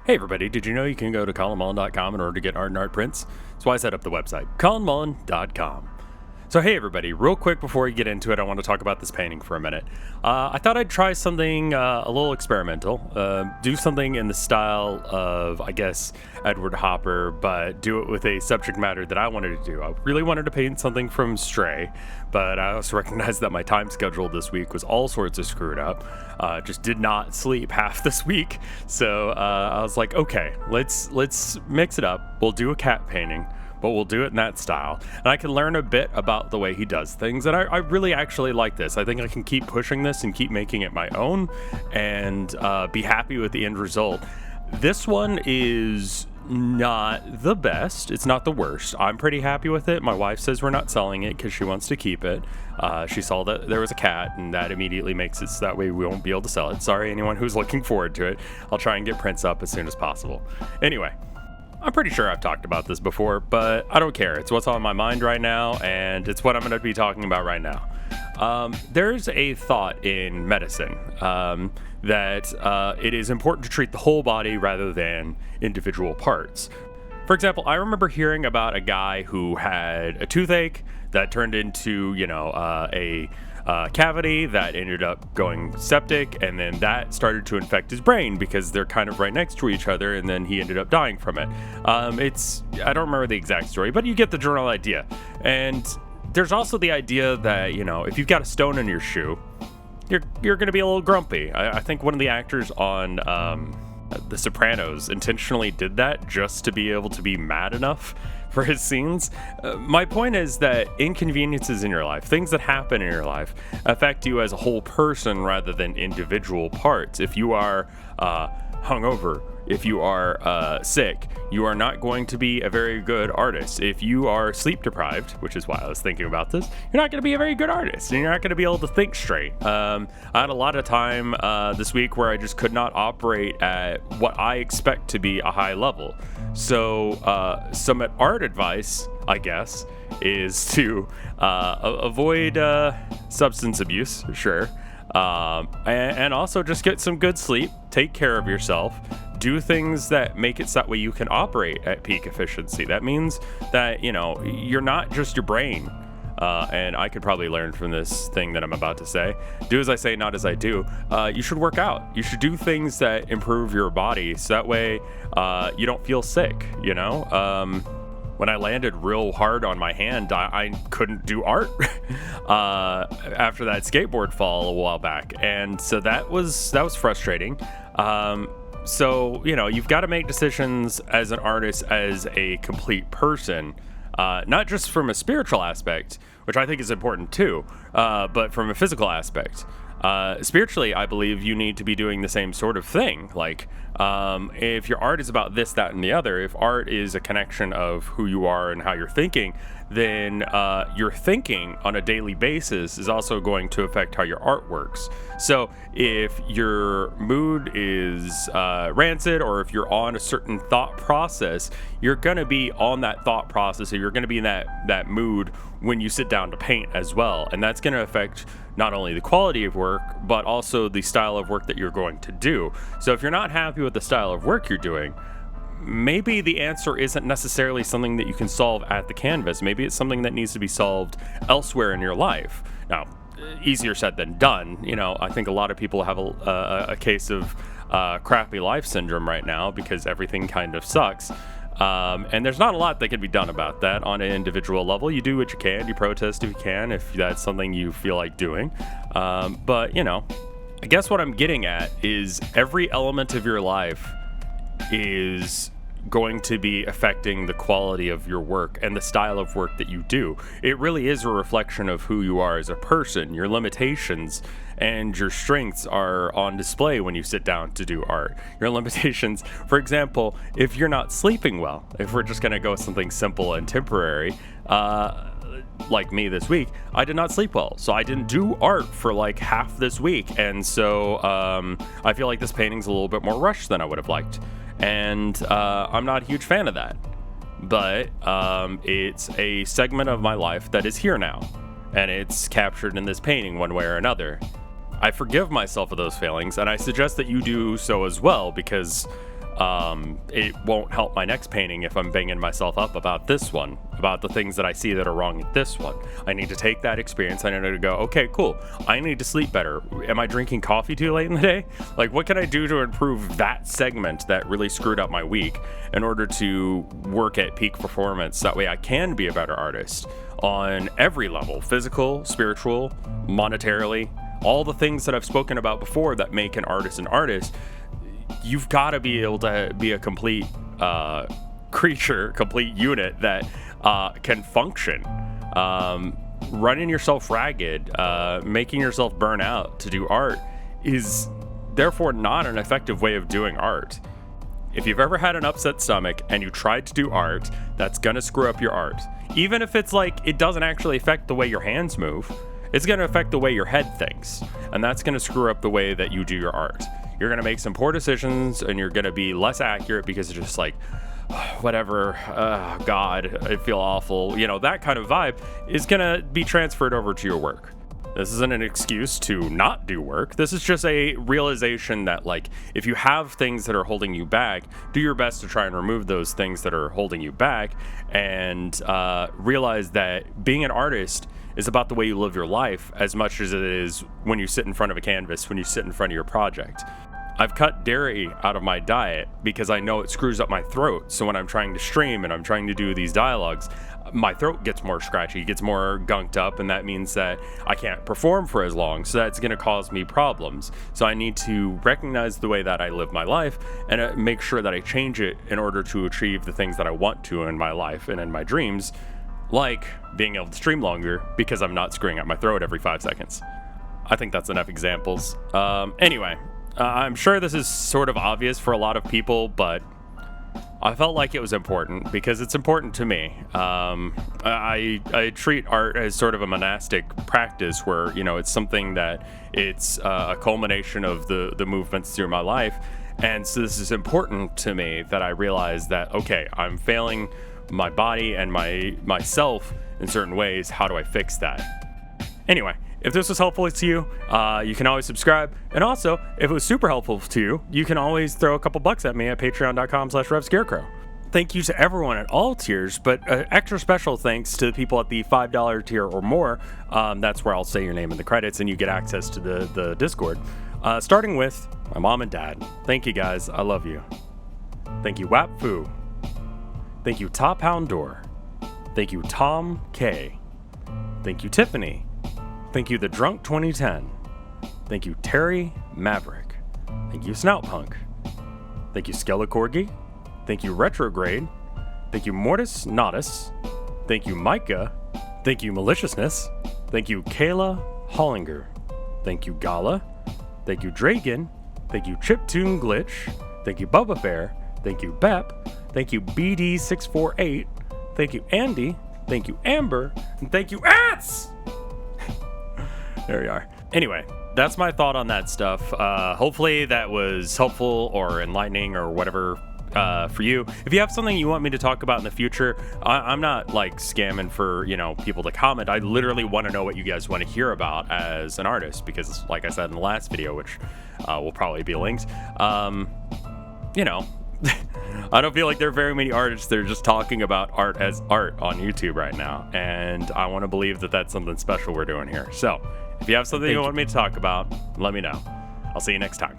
Hey everybody, did you know you can go to colinmullen.com in order to get art and art prints? That's why I set up the website, colinmullen.com. So hey everybody, real quick before we get into it, I want to talk about this painting for a minute. I thought I'd try something a little experimental, do something in the style of, I guess, Edward Hopper, but do it with a subject matter that I wanted to do. I really wanted to paint something from Stray, but I also recognized that my time schedule this week was all sorts of screwed up. Just did not sleep half this week, so I was like, okay, let's mix it up. We'll do a cat painting, but we'll do it in that style. And I can learn a bit about the way he does things. And I really actually like this. I think I can keep pushing this and keep making it my own and be happy with the end result. This one is not the best. It's not the worst. I'm pretty happy with it. My wife says we're not selling it because she wants to keep it. She saw that there was a cat, and that immediately makes it so that way we won't be able to sell it. Sorry, anyone who's looking forward to it. I'll try and get prints up as soon as possible. Anyway, I'm pretty sure I've talked about this before, but I don't care. It's what's on my mind right now, and it's what I'm going to be talking about right now. There's a thought in medicine that it is important to treat the whole body rather than individual parts. For example, I remember hearing about a guy who had a toothache that turned into, a cavity that ended up going septic, and then that started to infect his brain because they're kind of right next to each other, and then he ended up dying from it. I don't remember the exact story, but you get the general idea. And there's also the idea that, if you've got a stone in your shoe, you're going to be a little grumpy. I think one of the actors on The Sopranos intentionally did that just to be able to be mad enough for his scenes. My point is that inconveniences in your life, things that happen in your life, affect you as a whole person rather than individual parts. If you are hungover, if you are sick, you are not going to be a very good artist. If you are sleep deprived, which is why I was thinking about this, you're not going to be a very good artist, and you're not going to be able to think straight. I had a lot of time this week where I just could not operate at what I expect to be a high level. So some art advice, I guess, is to avoid substance abuse, sure. And also just get some good sleep, take care of yourself, do things that make it so that way you can operate at peak efficiency. That means that, you're not just your brain. And I could probably learn from this thing that I'm about to say. Do as I say, not as I do. You should work out. You should do things that improve your body so that way you don't feel sick, When I landed real hard on my hand, I couldn't do art after that skateboard fall a while back. And so that was frustrating. So, you've got to make decisions as an artist, as a complete person, not just from a spiritual aspect, which I think is important too, but from a physical aspect. Spiritually, I believe you need to be doing the same sort of thing. Like, if your art is about this, that, and the other, if art is a connection of who you are and how you're thinking, then your thinking on a daily basis is also going to affect how your art works. So if your mood is rancid, or if you're on a certain thought process, you're going to be on that thought process, or you're going to be in that mood when you sit down to paint as well. And that's going to affect not only the quality of work, but also the style of work that you're going to do. So if you're not happy with the style of work you're doing, maybe the answer isn't necessarily something that you can solve at the canvas. Maybe it's something that needs to be solved elsewhere in your life. Now, easier said than done. I think a lot of people have a case of crappy life syndrome right now because everything kind of sucks. And there's not a lot that can be done about that on an individual level. You do what you can. You protest if you can, if that's something you feel like doing. But, I guess what I'm getting at is every element of your life is going to be affecting the quality of your work and the style of work that you do. It really is a reflection of who you are as a person. Your limitations and your strengths are on display when you sit down to do art. Your limitations, for example, if you're not sleeping well, if we're just going to go with something simple and temporary, like me this week, I did not sleep well, so I didn't do art for like half this week, and so I feel like this painting's a little bit more rushed than I would have liked, and I'm not a huge fan of that, but it's a segment of my life that is here now, and it's captured in this painting one way or another. I forgive myself for those failings, and I suggest that you do so as well, because it won't help my next painting if I'm banging myself up about this one, about the things that I see that are wrong with this one. I need to take that experience. I need to go, okay, cool. I need to sleep better. Am I drinking coffee too late in the day? Like, what can I do to improve that segment that really screwed up my week in order to work at peak performance? That way I can be a better artist on every level, physical, spiritual, monetarily, all the things that I've spoken about before that make an artist an artist. You've got to be able to be a complete creature, complete unit that can function. Running yourself ragged, making yourself burn out to do art is therefore not an effective way of doing art. If you've ever had an upset stomach and you tried to do art, that's gonna screw up your art. Even if it's like it doesn't actually affect the way your hands move, it's gonna affect the way your head thinks, and that's gonna screw up the way that you do your art. You're gonna make some poor decisions and you're gonna be less accurate because it's just like, whatever, God, I feel awful. You know, that kind of vibe is gonna be transferred over to your work. This isn't an excuse to not do work. This is just a realization that, like, if you have things that are holding you back, do your best to try and remove those things that are holding you back, and realize that being an artist is about the way you live your life as much as it is when you sit in front of a canvas, when you sit in front of your project. I've cut dairy out of my diet because I know it screws up my throat. So when I'm trying to stream and I'm trying to do these dialogues, my throat gets more scratchy, gets more gunked up, and that means that I can't perform for as long. So that's going to cause me problems. So I need to recognize the way that I live my life and make sure that I change it in order to achieve the things that I want to in my life and in my dreams, like being able to stream longer because I'm not screwing up my throat every 5 seconds. I think that's enough examples. Anyway, I'm sure this is sort of obvious for a lot of people, but I felt like it was important because it's important to me. I treat art as sort of a monastic practice where, you know, it's something that it's a culmination of the movements through my life. And so this is important to me that I realize that, okay, I'm failing my body and myself in certain ways. How do I fix that? Anyway, if this was helpful to you, you can always subscribe. And also, if it was super helpful to you, you can always throw a couple bucks at me at patreon.com/RevScarecrow. Thank you to everyone at all tiers, but extra special thanks to the people at the $5 tier or more. That's where I'll say your name in the credits and you get access to the Discord. Starting with my mom and dad. Thank you guys. I love you. Thank you, Wapfu. Thank you, Top Houndor. Thank you, Tom K. Thank you, Tiffany. Thank you, The Drunk 2010. Thank you, Terry Maverick. Thank you, Snoutpunk. Thank you, Skelecorgi. Thank you, Retrograde. Thank you, Mortis Nodus. Thank you, Micah. Thank you, Maliciousness. Thank you, Kayla Hollinger. Thank you, Gala. Thank you, Dragon. Thank you, Chiptune Glitch. Thank you, Bubba Bear. Thank you, Bep. Thank you, BD648. Thank you, Andy. Thank you, Amber. And thank you, Ants! There we are. Anyway, that's my thought on that stuff. Hopefully that was helpful or enlightening or whatever for you. If you have something you want me to talk about in the future, I'm not like scamming for, you know, people to comment. I literally want to know what you guys want to hear about as an artist because, like I said in the last video, which will probably be linked, you know, I don't feel like there are very many artists that are just talking about art as art on YouTube right now, and I want to believe that that's something special we're doing here. So if you have something you want me to talk about, let me know. I'll see you next time.